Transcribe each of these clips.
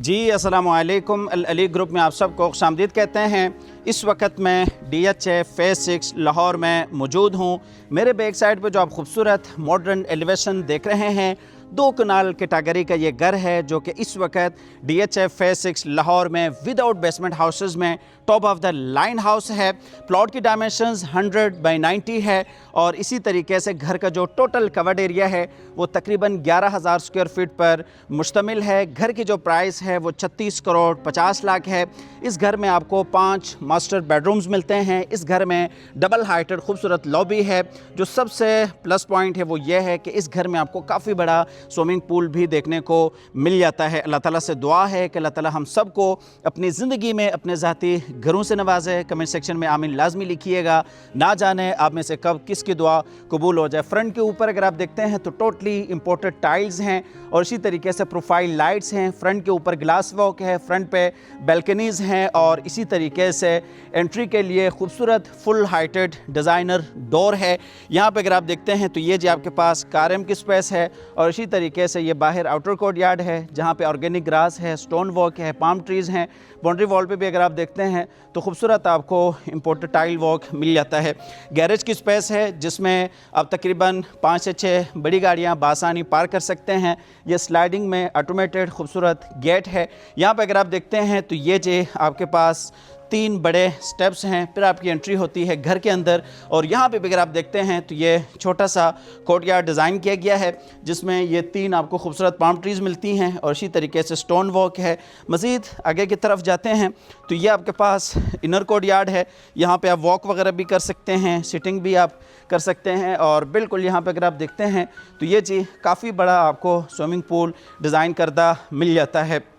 जी अस्सलाम वालेकुम। अल अली ग्रुप में आप सबको खुशामदीद कहते हैं। इस वक्त मैं DHA फेज़ 6 लाहौर में मौजूद हूँ। मेरे बैक साइड पे जो आप खूबसूरत मॉडर्न एलिवेशन देख रहे हैं, 2 कनाल कैटेगरी का ये घर है जो कि इस वक्त DHA फेज़ 6 लाहौर में विदाउट बेसमेंट हाउसेस में top of the line house है। प्लॉट की डायमेंशंस 100x90 है और इसी तरीके से घर का जो टोटल कवर्ड एरिया है वो तकरीबन 11,000 स्क्वायर फीट पर मुश्तमिल है। घर की जो प्राइस है वो 36 करोड़ 50 लाख है। इस घर में आपको 5 मास्टर बेडरूम्स मिलते हैं। इस घर में डबल हाइटेड खूबसूरत लॉबी है। जो सबसे प्लस पॉइंट है वो ये है कि इस घर में आपको काफ़ी बड़ा स्विमिंग पूल भी देखने को मिल जाता है। अल्लाह ताला से दुआ है कि अल्लाह ताला हम सबको अपनी ज़िंदगी में अपने ज़ाती घरों से नवाजे। कमेंट सेक्शन में आमीन लाजमी लिखिएगा। ना जाने आप में से कब किसकी दुआ कबूल हो जाए। फ्रंट के ऊपर अगर आप देखते हैं तो टोटली इंपोर्टेड टाइल्स हैं और इसी तरीके से प्रोफाइल लाइट्स हैं। फ्रंट के ऊपर ग्लास वॉक है, फ्रंट पे बैल्कनीज़ हैं और इसी तरीके से एंट्री के लिए खूबसूरत फुल हाइटेड डिज़ाइनर डोर है। यहाँ पे अगर आप देखते हैं तो ये जी आपके पास कारम की स्पेस है और इसी तरीके से ये बाहर आउटर कोर्ट यार्ड है जहाँ पे ऑर्गेनिक ग्रास है, स्टोन वॉक है, पाम ट्रीज़ हैं। बाउंड्री वॉल पे भी अगर आप देखते हैं तो खूबसूरत आपको इंपोर्टेड टाइल वॉक मिल जाता है। गैरेज की स्पेस है जिसमें आप तकरीबन 5 से 6 बड़ी गाड़ियाँ बासानी पार्क कर सकते हैं। ये स्लाइडिंग में ऑटोमेटेड खूबसूरत गेट है। यहाँ पे अगर आप देखते हैं तो ये जे आपके पास 3 बड़े स्टेप्स हैं, फिर आपकी एंट्री होती है घर के अंदर। और यहाँ पे भी अगर आप देखते हैं तो ये छोटा सा कोर्टयार्ड डिज़ाइन किया गया है जिसमें ये 3 आपको खूबसूरत पाम ट्रीज़ मिलती हैं और इसी तरीके से स्टोन वॉक है। मज़ीद आगे की तरफ जाते हैं तो ये आपके पास इनर कोर्टयार्ड है। यहाँ पे आप वॉक वगैरह भी कर सकते हैं, सिटिंग भी आप कर सकते हैं और बिल्कुल यहाँ पे अगर आप देखते हैं तो ये जी काफ़ी बड़ा आपको स्विमिंग पूल डिज़ाइन करदा मिल जाता है।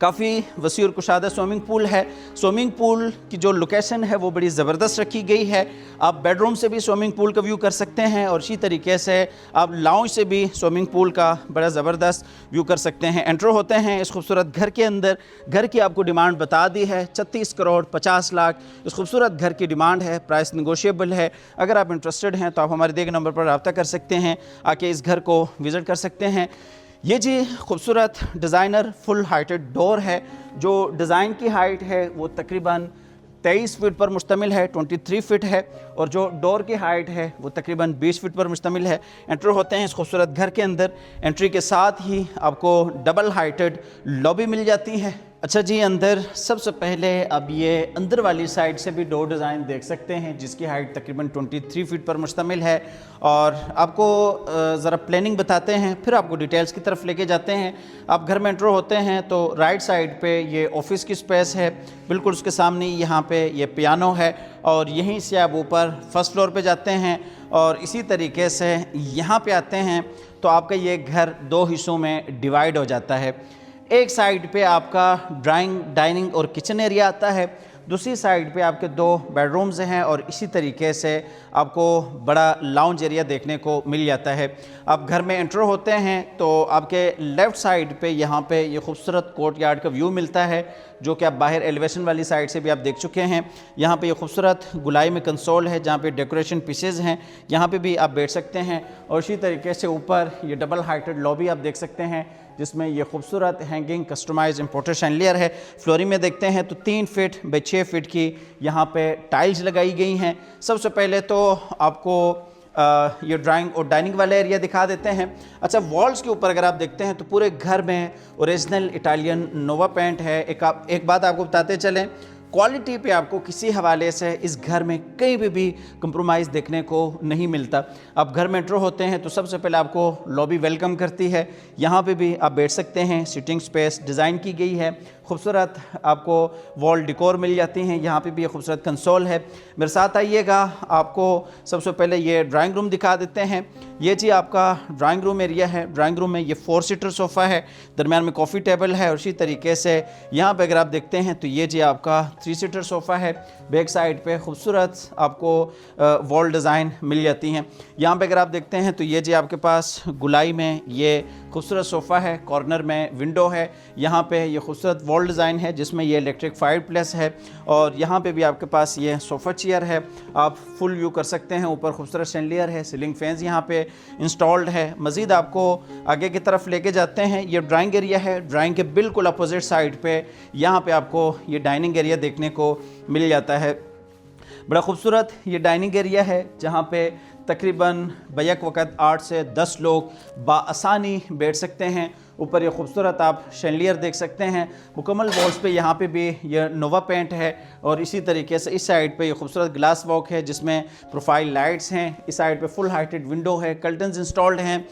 काफ़ी वसी और कुशादा स्विमिंग पूल है। स्विमिंग पूल की जो लोकेशन है वो बड़ी ज़बरदस्त रखी गई है। आप बेडरूम से भी स्विमिंग पूल का व्यू कर सकते हैं और इसी तरीके से आप लाउंज से भी स्विमिंग पूल का बड़ा ज़बरदस्त व्यू कर सकते हैं। एंटर होते हैं इस खूबसूरत घर के अंदर। घर की आपको डिमांड बता दी है 36 करोड़ 50 लाख इस खूबसूरत घर की डिमांड है। प्राइस निगोशिएबल है। अगर आप इंटरेस्टेड हैं तो आप हमारे दिए गए नंबर पर रब्ता कर सकते हैं, आके इस घर को विज़िट कर सकते हैं। ये जी खूबसूरत डिज़ाइनर फुल हाइटेड डोर है। जो डिज़ाइन की हाइट है वो तकरीबन 23 फीट पर मुश्तमिल है, 23 फीट है और जो डोर की हाइट है वो तकरीबन 20 फीट पर मुश्तमिल है। एंटर होते हैं इस खूबसूरत घर के अंदर। एंट्री के साथ ही आपको डबल हाइटेड लॉबी मिल जाती है। अच्छा जी, अंदर सबसे पहले अब ये अंदर वाली साइड से भी डोर डिज़ाइन देख सकते हैं जिसकी हाइट तकरीबन 23 फीट पर मुश्तमिल है। और आपको ज़रा प्लानिंग बताते हैं, फिर आपको डिटेल्स की तरफ लेके जाते हैं। आप घर में एंटर होते हैं तो राइट साइड पे ये ऑफिस की स्पेस है। बिल्कुल उसके सामने यहाँ पे ये पियानो है और यहीं से आप ऊपर फर्स्ट फ्लोर पे जाते हैं और इसी तरीके से यहाँ पे आते हैं तो आपका ये घर 2 हिस्सों में डिवाइड हो जाता है। एक साइड पे आपका ड्राइंग, डाइनिंग और किचन एरिया आता है, दूसरी साइड पे आपके 2 बेडरूम्स हैं और इसी तरीके से आपको बड़ा लाउंज एरिया देखने को मिल जाता है। आप घर में एंटर होते हैं तो आपके लेफ़्ट साइड पे यहाँ पे ये खूबसूरत कोर्टयार्ड का व्यू मिलता है जो कि आप बाहर एलिवेशन वाली साइड से भी आप देख चुके हैं। यहाँ पे ये खूबसूरत गुलाई में कंसोल है जहाँ पे डेकोरेशन पीसेज हैं, यहाँ पे भी आप बैठ सकते हैं। और इसी तरीके से ऊपर ये डबल हाइटेड लॉबी आप देख सकते हैं जिसमें ये खूबसूरत हैंगिंग कस्टमाइज इम्पोर्टेड शैंडलियर है। फ्लोरिंग में देखते हैं तो 3 फीट बाई 6 फीट की यहाँ पे टाइल्स लगाई गई हैं। सबसे पहले तो आपको ये ड्राइंग और डाइनिंग वाला एरिया दिखा देते हैं। अच्छा, वॉल्स के ऊपर अगर आप देखते हैं तो पूरे घर में ओरिजिनल इटालियन नोवा पेंट है। एक बात आपको बताते चलें, क्वालिटी पे आपको किसी हवाले से इस घर में कहीं भी कंप्रोमाइज़ देखने को नहीं मिलता। आप घर में एंटर होते हैं तो सबसे पहले आपको लॉबी वेलकम करती है। यहाँ पे भी आप बैठ सकते हैं, सिटिंग स्पेस डिज़ाइन की गई है। खूबसूरत आपको वॉल डिकोर मिल जाती हैं। यहाँ पे भी एक खूबसूरत कंसोल है। मेरे साथ आइएगा, आपको सबसे पहले ये ड्राइंग रूम दिखा देते हैं। ये जी आपका ड्राइंग रूम एरिया है। ड्राइंग रूम में ये 4 सीटर सोफ़ा है, दरमियान में कॉफ़ी टेबल है और इसी तरीके से यहाँ पे अगर आप देखते हैं तो ये जी आपका 3 सीटर सोफ़ा है। बैक साइड पे खूबसूरत आपको वॉल डिज़ाइन मिल जाती हैं। यहाँ पे अगर आप देखते हैं तो ये जी आपके पास गुलाई में ये खूबसूरत सोफ़ा है, कॉर्नर में विंडो है, यहाँ पे ये खूबसूरत वॉल डिज़ाइन है जिसमें ये इलेक्ट्रिक फायर प्लेस है और यहाँ पे भी आपके पास ये सोफ़ा चेयर है, आप फुल व्यू कर सकते हैं। ऊपर खूबसूरत शैंडलियर है, सीलिंग फैंस यहाँ पे इंस्टॉल्ड है। मज़ीद आपको आगे की तरफ लेके जाते हैं, ये ड्राइंग एरिया है। ड्राइंग के बिल्कुल अपोजिट साइड पे यहाँ पे आपको ये डाइनिंग एरिया देखने को मिल जाता है। बड़ा खूबसूरत ये डाइनिंग एरिया है जहाँ पे तकरीबन बैक वक़्त 8 से 10 लोग बाआसानी बैठ सकते हैं। ऊपर ये खूबसूरत आप शैंडलियर देख सकते हैं। मुकम्मल वॉल्स पे यहाँ पे भी ये नोवा पेंट है और इसी तरीके से इस साइड पे ये खूबसूरत ग्लास वॉक है जिसमें प्रोफाइल लाइट्स हैं। इस साइड पे फुल हाइटेड विंडो है, कर्टन्स इंस्टॉल्ड हैं।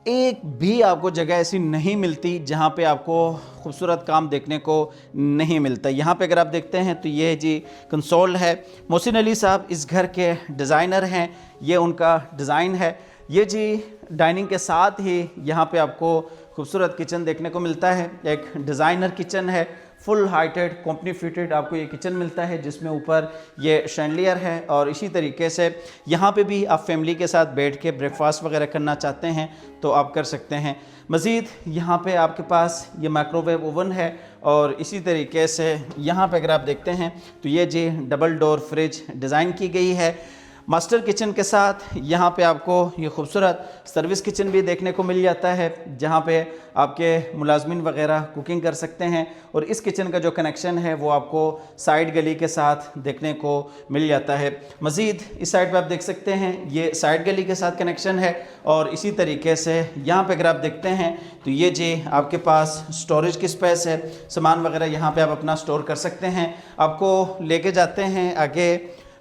एक भी आपको जगह ऐसी नहीं मिलती जहाँ पे आपको खूबसूरत काम देखने को नहीं मिलता। यहाँ पे अगर आप देखते हैं तो ये जी कंसोल है। मोहसिन अली साहब इस घर के डिज़ाइनर हैं, ये उनका डिज़ाइन है। ये जी डाइनिंग के साथ ही यहाँ पे आपको खूबसूरत किचन देखने को मिलता है। एक डिज़ाइनर किचन है, फुल हाइटेड कंपनी फिटेड आपको ये किचन मिलता है जिसमें ऊपर ये शैंडलियर है और इसी तरीके से यहाँ पे भी आप फैमिली के साथ बैठ के ब्रेकफास्ट वगैरह करना चाहते हैं तो आप कर सकते हैं। मज़ीद यहाँ पे आपके पास ये माइक्रोवेव ओवन है और इसी तरीके से यहाँ पे अगर आप देखते हैं तो ये जी डबल डोर फ्रिज डिज़ाइन की गई है। मास्टर किचन के साथ यहाँ पे आपको ये खूबसूरत सर्विस किचन भी देखने को मिल जाता है जहाँ पे आपके मुलाजमिन वगैरह कुकिंग कर सकते हैं और इस किचन का जो कनेक्शन है वो आपको साइड गली के साथ देखने को मिल जाता है। मज़ीद इस साइड पे आप देख सकते हैं ये साइड गली के साथ कनेक्शन है और इसी तरीके से यहाँ पे अगर आप देखते हैं तो ये जी आपके पास स्टोरेज की स्पेस है, सामान वगैरह यहाँ पे आप अपना स्टोर कर सकते हैं। आपको लेके जाते हैं आगे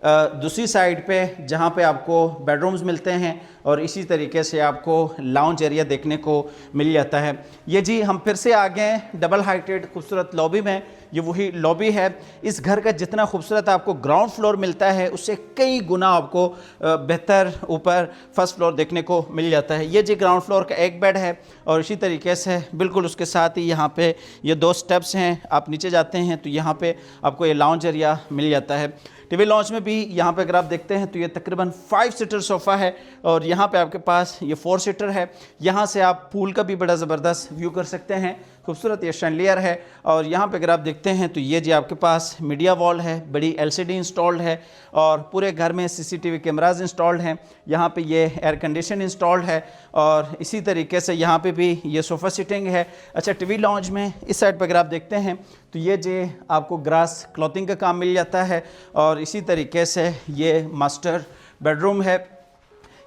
दूसरी साइड पे जहाँ पे आपको बेडरूम्स मिलते हैं और इसी तरीके से आपको लाउंज एरिया देखने को मिल जाता है। ये जी हम फिर से आ गए डबल हाइटेड खूबसूरत लॉबी में। ये वही लॉबी है। इस घर का जितना खूबसूरत आपको ग्राउंड फ्लोर मिलता है उससे कई गुना आपको बेहतर ऊपर फर्स्ट फ्लोर देखने को मिल जाता है। ये जी ग्राउंड फ्लोर का एक बेड है और इसी तरीके से बिल्कुल उसके साथ ही यहाँ पे ये 2 स्टेप्स हैं। आप नीचे जाते हैं तो यहाँ पे आपको ये लाउंज एरिया मिल जाता है। टीवी लॉन्च में भी यहाँ पे अगर आप देखते हैं तो ये तकरीबन 5 सीटर सोफ़ा है और यहाँ पे आपके पास ये 4 सीटर है। यहाँ से आप पूल का भी बड़ा ज़बरदस्त व्यू कर सकते हैं। खूबसूरत ये शैंडलियर है और यहाँ पे अगर आप देखते हैं तो ये जी आपके पास मीडिया वॉल है, बड़ी LCD इंस्टॉल्ड है और पूरे घर में CCTV कैमराज इंस्टॉल्ड हैं। यहाँ पे ये एयर कंडीशन इंस्टॉल्ड है और इसी तरीके से यहाँ पे भी ये सोफ़ा सीटिंग है। अच्छा, टीवी लॉन्च में इस साइड पर अगर आप देखते हैं तो ये जी आपको ग्रास क्लॉथिंग का काम मिल जाता है और इसी तरीके से ये मास्टर बेडरूम है।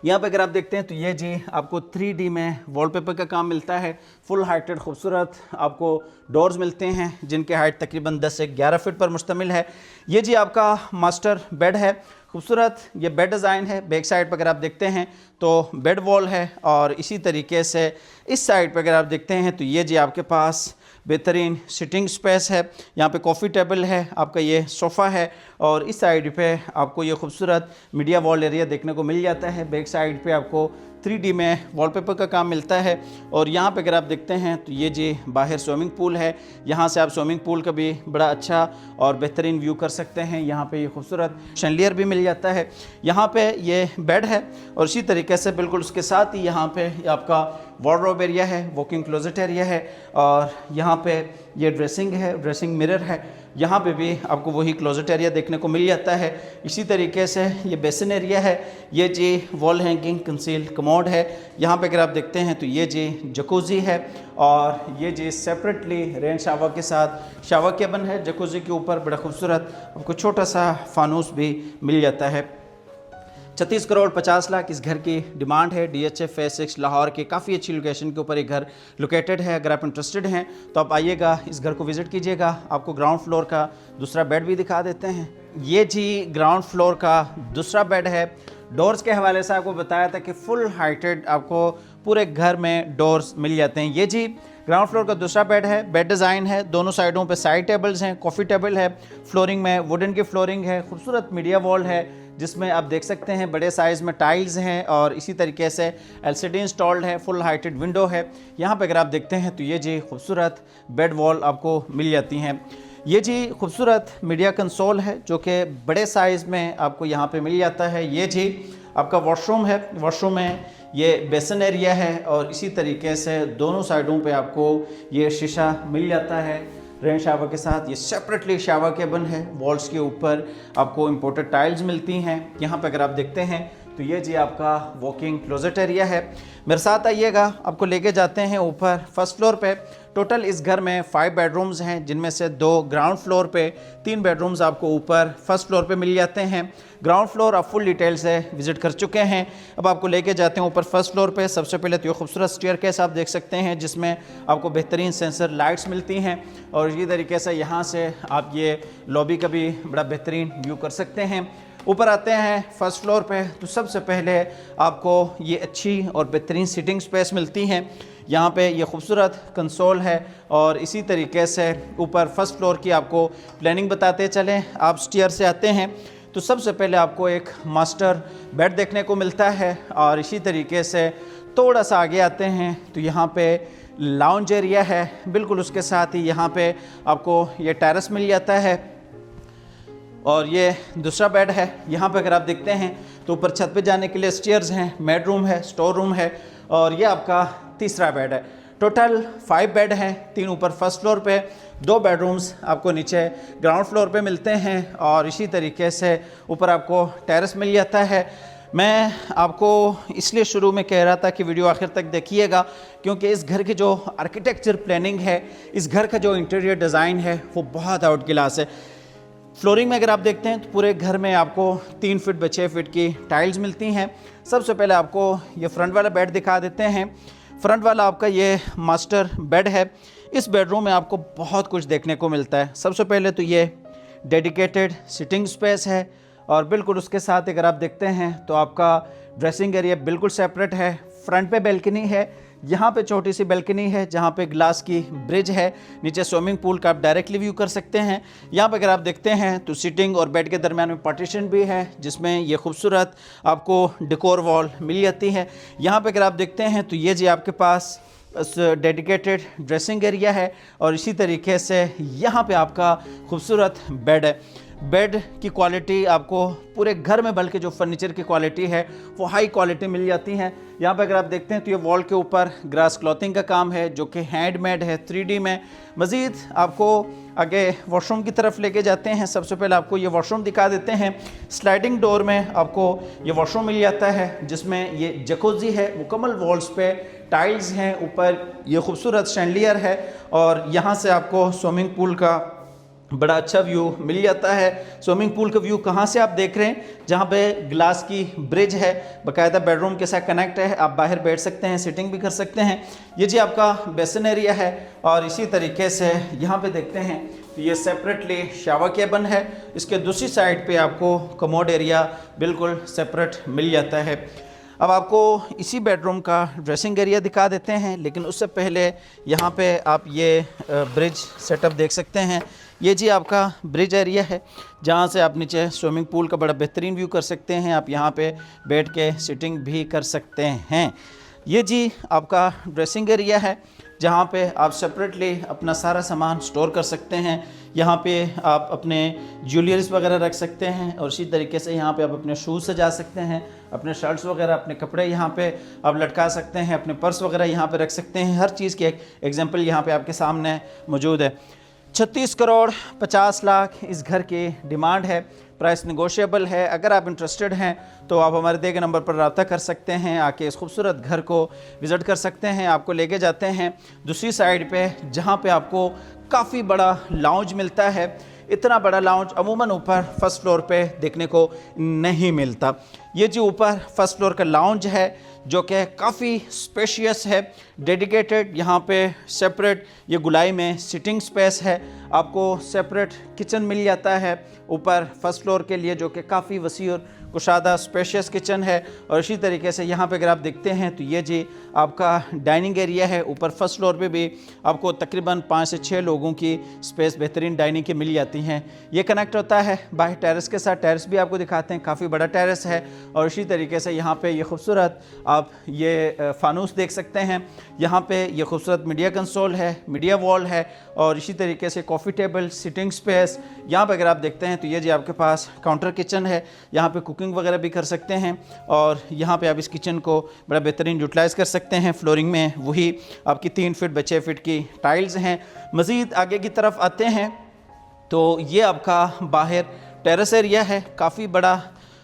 यहाँ पे अगर आप देखते हैं तो ये जी आपको 3D में वॉलपेपर का काम मिलता है। फुल हाइटेड खूबसूरत आपको डोर्स मिलते हैं जिनके हाइट तकरीबन 10 से 11 फीट पर मुश्तमिल है। ये जी आपका मास्टर बेड है। खूबसूरत ये बेड डिज़ाइन है। बैक साइड पर अगर आप देखते हैं तो बेड वॉल है और इसी तरीके से इस साइड पर अगर आप देखते हैं तो ये जी आपके पास बेहतरीन सिटिंग स्पेस है। यहाँ पे कॉफ़ी टेबल है, आपका ये सोफ़ा है और इस साइड पे आपको ये खूबसूरत मीडिया वॉल एरिया देखने को मिल जाता है। बैक साइड पे आपको 3D में वॉलपेपर का काम मिलता है और यहाँ पे अगर आप देखते हैं तो ये जी बाहर स्विमिंग पूल है। यहाँ से आप स्विमिंग पूल का भी बड़ा अच्छा और बेहतरीन व्यू कर सकते हैं। यहाँ पे ये खूबसूरत शैंडलियर भी मिल जाता है। यहाँ पे ये बेड है और इसी तरीके से बिल्कुल उसके साथ ही यहाँ पे आपका वार्डरोब एरिया है, वॉकिंग क्लोजेट एरिया है और यहाँ पे ये ड्रेसिंग है, ड्रेसिंग मिरर है। यहाँ पे भी आपको वही क्लोजेट एरिया देखने को मिल जाता है। इसी तरीके से ये बेसिन एरिया है। ये जी वॉल हैंगिंग कंसील कमोड है। यहाँ पे अगर आप देखते हैं तो ये जी जकूज़ी है और ये जी सेपरेटली रेन शावर के साथ शावर केबिन है। जकूज़ी के ऊपर बड़ा खूबसूरत आपको छोटा सा फानूस भी मिल जाता है। 36 करोड़ 50 लाख इस घर की डिमांड है। DHA फेज 6 लाहौर के काफ़ी अच्छी लोकेशन के ऊपर एक घर लोकेटेड है। अगर आप इंटरेस्टेड हैं तो आप आइएगा, इस घर को विज़िट कीजिएगा। आपको ग्राउंड फ्लोर का दूसरा बेड भी दिखा देते हैं। ये जी ग्राउंड फ्लोर का दूसरा बेड है। डोर्स के हवाले से आपको बताया था कि फुल हाइटेड आपको पूरे घर में डोर्स मिल जाते हैं। ये जी ग्राउंड फ्लोर का दूसरा बेड है। बेड डिज़ाइन है, दोनों साइडों पे साइड टेबल्स हैं, कॉफ़ी टेबल है, फ्लोरिंग में वुडन की फ्लोरिंग है, खूबसूरत मीडिया वॉल है जिसमें आप देख सकते हैं बड़े साइज़ में टाइल्स हैं और इसी तरीके से LCD इंस्टॉल्ड है। फुल हाइटेड विंडो है। यहाँ पे अगर आप देखते हैं तो ये जी खूबसूरत बेड वॉल आपको मिल जाती हैं। ये जी खूबसूरत मीडिया कंसोल है जो कि बड़े साइज़ में आपको यहाँ पे मिल जाता है। ये जी आपका वॉशरूम है। वॉशरूम में ये बेसन एरिया है और इसी तरीके से दोनों साइडों पे आपको ये शीशा मिल जाता है रेन शावर के साथ। ये सेपरेटली शावर केबिन है। वॉल्स के ऊपर आपको इंपोर्टेड टाइल्स मिलती हैं। यहाँ पे अगर आप देखते हैं तो ये जी आपका वॉकिंग क्लोजेट एरिया है। मेरे साथ आइएगा, आपको लेके जाते हैं ऊपर फर्स्ट फ्लोर पे। टोटल इस घर में 5 बेडरूम्स हैं, जिनमें से 2 ग्राउंड फ्लोर पे, 3 बेडरूम्स आपको ऊपर फर्स्ट फ्लोर पे मिल जाते हैं। ग्राउंड फ्लोर आप फुल डिटेल से विजिट कर चुके हैं। अब आपको लेके जाते हैं ऊपर फर्स्ट फ्लोर पे। सबसे पहले तो ये खूबसूरत स्टेयरकेस आप देख सकते हैं, जिसमें आपको बेहतरीन सेंसर लाइट्स मिलती हैं और इसी तरीके से यहाँ से आप ये लॉबी का भी बड़ा बेहतरीन व्यू कर सकते हैं। ऊपर आते हैं फर्स्ट फ्लोर पे तो सबसे पहले आपको ये अच्छी और बेहतरीन सिटिंग स्पेस मिलती हैं। यहाँ पे ये खूबसूरत कंसोल है और इसी तरीके से ऊपर फर्स्ट फ्लोर की आपको प्लानिंग बताते चलें। आप स्टेयर से आते हैं तो सबसे पहले आपको एक मास्टर बेड देखने को मिलता है और इसी तरीके से थोड़ा सा आगे आते हैं तो यहाँ पे लाउंज एरिया है। बिल्कुल उसके साथ ही यहाँ पे आपको ये टेरेस मिल जाता है और ये दूसरा बेड है। यहाँ पे अगर आप देखते हैं तो ऊपर छत पे जाने के लिए स्टेयर्स हैं, बेड रूम है, स्टोर रूम है और ये आपका तीसरा बेड है। टोटल 5 बेड हैं, 3 ऊपर फर्स्ट फ्लोर पे, 2 बेडरूम्स आपको नीचे ग्राउंड फ्लोर पे मिलते हैं और इसी तरीके से ऊपर आपको टेरेस मिल जाता है। मैं आपको इसलिए शुरू में कह रहा था कि वीडियो आखिर तक देखिएगा, क्योंकि इस घर की जो आर्किटेक्चर प्लानिंग है, इस घर का जो इंटीरियर डिज़ाइन है वो बहुत आउट क्लास है। फ्लोरिंग में अगर आप देखते हैं तो पूरे घर में आपको 3 फीट बाय 6 फीट की टाइल्स मिलती हैं। सबसे पहले आपको ये फ्रंट वाला बेड दिखा देते हैं। फ्रंट वाला आपका ये मास्टर बेड है। इस बेडरूम में आपको बहुत कुछ देखने को मिलता है। सबसे पहले तो ये डेडिकेटेड सिटिंग स्पेस है और बिल्कुल उसके साथ अगर आप देखते हैं तो आपका ड्रेसिंग एरिया बिल्कुल सेपरेट है। फ्रंट पे बैल्कनी है, यहाँ पे छोटी सी बैल्कनी है जहाँ पे ग्लास की ब्रिज है। नीचे स्विमिंग पूल का आप डायरेक्टली व्यू कर सकते हैं। यहाँ पे अगर आप देखते हैं तो सिटिंग और बेड के दरमियान में पार्टीशन भी है, जिसमें ये खूबसूरत आपको डेकोर वॉल मिल जाती है। यहाँ पे अगर आप देखते हैं तो ये जी आपके पास डेडिकेटेड ड्रेसिंग एरिया है और इसी तरीके से यहाँ पे आपका खूबसूरत बेड है। बेड की क्वालिटी आपको पूरे घर में, बल्कि जो फर्नीचर की क्वालिटी है वो हाई क्वालिटी मिल जाती है। यहाँ पर अगर आप देखते हैं तो ये वॉल के ऊपर ग्रास क्लॉथिंग का काम है जो कि हैंडमेड है 3D में। मज़ीद आपको आगे वॉशरूम की तरफ लेके जाते हैं। सबसे पहले आपको ये वॉशरूम दिखा देते हैं। स्लाइडिंग डोर में आपको ये वॉशरूम मिल जाता है, जिसमें ये जकूज़ी है, मुकम्मल वॉल्स पे टाइल्स हैं, ऊपर ये खूबसूरत शैंडलियर है और यहाँ से आपको स्विमिंग पूल का बड़ा अच्छा व्यू मिल जाता है। स्विमिंग पूल का व्यू कहाँ से आप देख रहे हैं, जहाँ पे ग्लास की ब्रिज है, बाकायदा बेडरूम के साथ कनेक्ट है। आप बाहर बैठ सकते हैं, सिटिंग भी कर सकते हैं। ये जी आपका बेसन एरिया है और इसी तरीके से यहाँ पे देखते हैं तो ये सेपरेटली शावर केबिन है। इसके दूसरी साइड पे आपको कमोड एरिया बिल्कुल सेपरेट मिल जाता है। अब आपको इसी बेडरूम का ड्रेसिंग एरिया दिखा देते हैं, लेकिन उससे पहले यहाँ पे आप ये ब्रिज सेटअप देख सकते हैं। ये जी आपका ब्रिज एरिया है, जहाँ से आप नीचे स्विमिंग पूल का बड़ा बेहतरीन व्यू कर सकते हैं। आप यहाँ पे बैठ के सिटिंग भी कर सकते हैं। ये जी आपका ड्रेसिंग एरिया है, जहाँ पे आप सेपरेटली अपना सारा सामान स्टोर कर सकते हैं। यहाँ पे आप अपने ज्वेलरीज वगैरह रख सकते हैं और इसी तरीके से यहाँ पे आप अपने शूज़ सजा सकते हैं, अपने शर्ट्स वगैरह, अपने कपड़े यहाँ पे आप लटका सकते हैं, अपने पर्स वगैरह यहाँ पे रख सकते हैं। हर चीज़ की एक एग्जांपल यहाँ पे आपके सामने मौजूद है। 36 करोड़ 50 लाख इस घर की डिमांड है। प्राइस नेगोशिएबल है। अगर आप इंटरेस्टेड हैं तो आप हमारे दिए गए नंबर पर रब्ता कर सकते हैं, आके इस खूबसूरत घर को विज़िट कर सकते हैं। आपको लेके जाते हैं दूसरी साइड पे, जहाँ पे आपको काफ़ी बड़ा लाउंज मिलता है। इतना बड़ा लाउंज अमूमन ऊपर फर्स्ट फ्लोर पे देखने को नहीं मिलता। ये जो ऊपर फर्स्ट फ्लोर का लाउंज है जो कि काफ़ी स्पेशियस है, डेडिकेटेड, यहाँ पे सेपरेट ये गुलाई में सिटिंग स्पेस है। आपको सेपरेट किचन मिल जाता है ऊपर फर्स्ट फ्लोर के लिए, जो कि काफ़ी वसी और कुशादा स्पेशियस किचन है। और इसी तरीके से यहाँ पे अगर आप देखते हैं तो ये जी आपका डाइनिंग एरिया है। ऊपर फर्स्ट फ्लोर पे भी आपको तकरीबन 5 से 6 लोगों की स्पेस बेहतरीन डाइनिंग की मिल जाती हैं। ये कनेक्ट होता है बाहर टेरेस के साथ। टेरेस भी आपको दिखाते हैं, काफ़ी बड़ा टेरेस है और इसी तरीके से यहाँ पे ये खूबसूरत आप ये फानूस देख सकते हैं। यहाँ पे ये खूबसूरत मीडिया कंसोल है, मीडिया वॉल है और इसी तरीके से कॉफ़ी टेबल, सिटिंग स्पेस। यहाँ पे अगर आप देखते हैं तो ये जी आपके पास काउंटर किचन है, यहाँ पे कुकिंग वगैरह भी कर सकते हैं और यहाँ पे आप इस किचन को बड़ा बेहतरीन यूटिलाइज़ कर सकते हैं। फ्लोरिंग में वही आपकी 3 फीट बाय 6 फीट की टाइल्स हैं। मज़ीद आगे की तरफ आते हैं तो ये आपका बाहर टेरेस एरिया है, काफ़ी बड़ा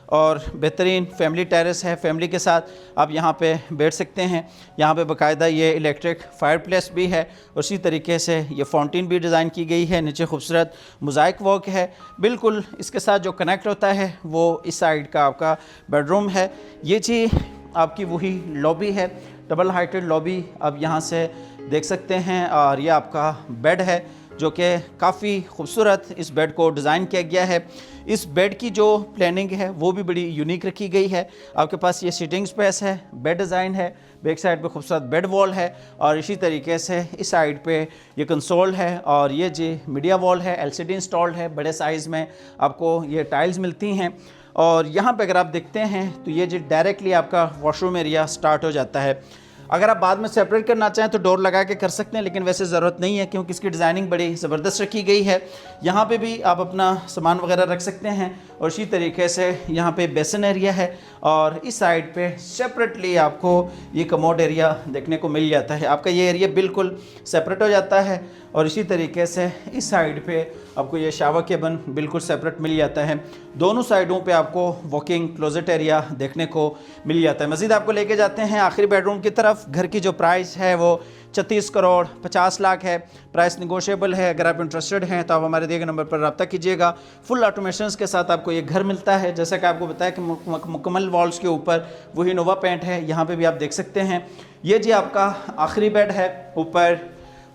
और बेहतरीन फैमिली टेरेस है। फैमिली के साथ आप यहाँ पे बैठ सकते हैं। यहाँ पे बाकायदा ये इलेक्ट्रिक फायर प्लेस भी है और उसी तरीके से ये फाउंटेन भी डिज़ाइन की गई है। नीचे खूबसूरत मोज़ाइक वर्क है। बिल्कुल इसके साथ जो कनेक्ट होता है वो इस साइड का आपका बेडरूम है। ये जी आपकी वही लॉबी है, डबल हाइटेड लॉबी आप यहाँ से देख सकते हैं। और ये आपका बेड है जो कि काफ़ी खूबसूरत इस बेड को डिज़ाइन किया गया है। इस बेड की जो प्लानिंग है वो भी बड़ी यूनिक रखी गई है। आपके पास ये सिटिंग स्पेस है, बेड डिज़ाइन है, बैक साइड पे खूबसूरत बेड वॉल है और इसी तरीके से इस साइड पे ये कंसोल है और ये जी मीडिया वॉल है, LCD इंस्टॉल्ड है। बड़े साइज़ में आपको ये टाइल्स मिलती हैं और यहाँ पे अगर आप देखते हैं तो ये जी डायरेक्टली आपका वॉशरूम एरिया स्टार्ट हो जाता है। अगर आप बाद में सेपरेट करना चाहें तो डोर लगा के कर सकते हैं, लेकिन वैसे ज़रूरत नहीं है क्योंकि इसकी डिज़ाइनिंग बड़ी ज़बरदस्त रखी गई है। यहाँ पे भी आप अपना सामान वगैरह रख सकते हैं और इसी तरीके से यहाँ पे बेसन एरिया है और इस साइड पे सेपरेटली आपको ये कमोड एरिया देखने को मिल जाता है। आपका ये एरिया बिल्कुल सेपरेट हो जाता है और इसी तरीके से इस साइड पे आपको ये शावर केबिन बिल्कुल सेपरेट मिल जाता है। दोनों साइडों पे आपको वॉकिंग क्लोजेट एरिया देखने को मिल जाता है। मज़ीद आपको लेके जाते हैं आखिरी बेडरूम की तरफ। घर की जो प्राइस है वो 36 करोड़ 50 लाख है। प्राइस निगोशिएबल है। अगर आप इंटरेस्टेड हैं तो आप हमारे दिए गए नंबर पर रब्ता कीजिएगा। फुल ऑटोमेशंस के साथ आपको ये घर मिलता है। जैसा कि आपको बताया कि मुकम्मल वॉल्स के ऊपर वही नोवा पेंट है। यहाँ पे भी आप देख सकते हैं। ये जी आपका आखिरी बेड है ऊपर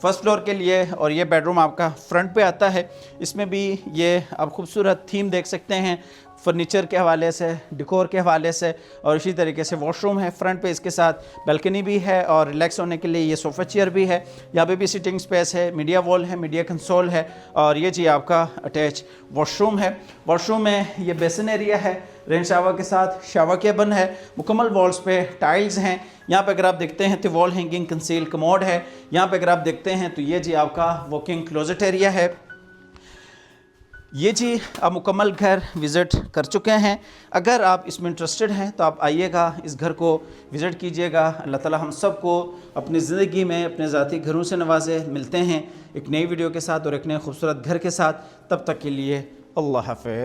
फर्स्ट फ्लोर के लिए और ये बेडरूम आपका फ्रंट पे आता है। इसमें भी ये आप खूबसूरत थीम देख सकते हैं फर्नीचर के हवाले से, डिकोर के हवाले से और इसी तरीके से वॉशरूम है फ्रंट पे। इसके साथ बालकनी भी है और रिलैक्स होने के लिए ये सोफ़ा चेयर भी है। यहाँ पे भी सिटिंग स्पेस है, मीडिया वॉल है, मीडिया कंसोल है और ये जी आपका अटैच वॉशरूम है। वॉशरूम में ये बेसन एरिया है, रेन शावर के साथ शावर केबिन है। मुकम्मल वॉल्स पे टाइल्स हैं। यहाँ पे अगर आप देखते हैं तो वॉल हैंगिंग कंसील कमोड है। यहाँ पे अगर आप देखते हैं तो ये जी आपका वॉकिंग क्लोजेट एरिया है। ये जी आप मुकम्मल घर विज़िट कर चुके हैं। अगर आप इसमें इंटरेस्टेड हैं तो आप आइएगा, इस घर को विज़िट कीजिएगा। अल्लाह ताला हम सब को अपनी ज़िंदगी में अपने ज़ाती घरों से नवाजे। मिलते हैं एक नई वीडियो के साथ और एक नए खूबसूरत घर के साथ। तब तक के लिए अल्लाह हाफ़िज़।